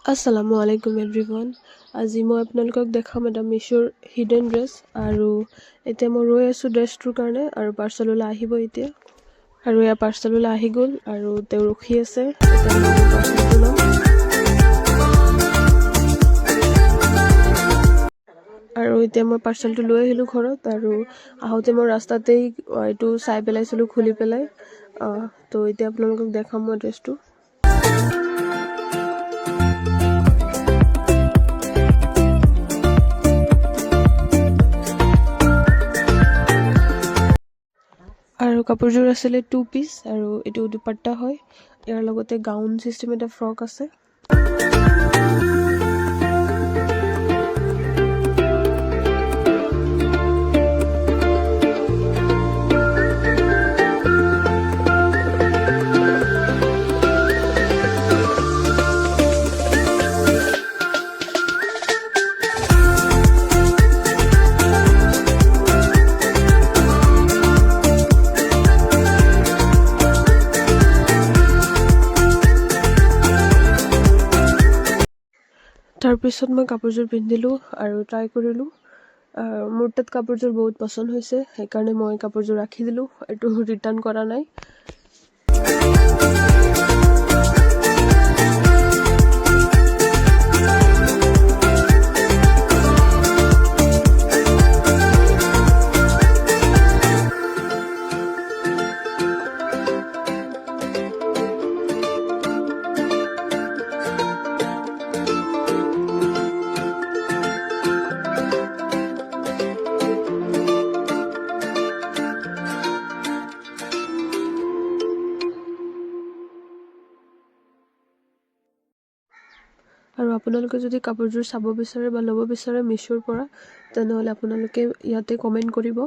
Assalamu alaikum everyone. আজি মই আপোনালোকক দেখাম এটা মিছোৰ হিডেন ড্ৰেছ আৰু এতিয়া মই ৰৈ আছোঁ ড্ৰেছটোৰ কাৰণে আৰু পাৰ্চেললৈ আহিব এতিয়া আৰু এয়া পাৰ্চেললৈ আহি গ'ল আৰু তেওঁ ৰখি আছে এতিয়া মই পাৰ্চেলটো ল'ম আৰু এতিয়া মই পাৰ্চেলটো লৈ আহিলোঁ ঘৰত আৰু আহোঁতে মই ৰাস্তাতেই এইটো চাই পেলাইছিলোঁ খুলি পেলাই তো এতিয়া আপোনালোকক দেখাম মই ড্ৰেছটো আৰু কাপোৰযোৰ আছিলে 2 পিচ আৰু এইটো দুপাট্টা হয় ইয়াৰ লগতে গাউন চিষ্টেম এটা ফ্ৰক আছে তাৰপিছত মই কাপোৰযোৰ পিন্ধিলোঁ আৰু ট্ৰাই কৰিলোঁ মোৰ তাত কাপোৰযোৰ বহুত পচন্দ হৈছে সেইকাৰণে মই কাপোৰযোৰ ৰাখি দিলোঁ এইটো ৰিটাৰ্ণ কৰা নাই আৰু আপোনালোকে যদি কাপোৰযোৰ চাব বিচাৰে বা ল'ব বিচাৰে মিছোৰ পৰা তেনেহ'লে আপোনালোকে ইয়াতে কমেণ্ট কৰিব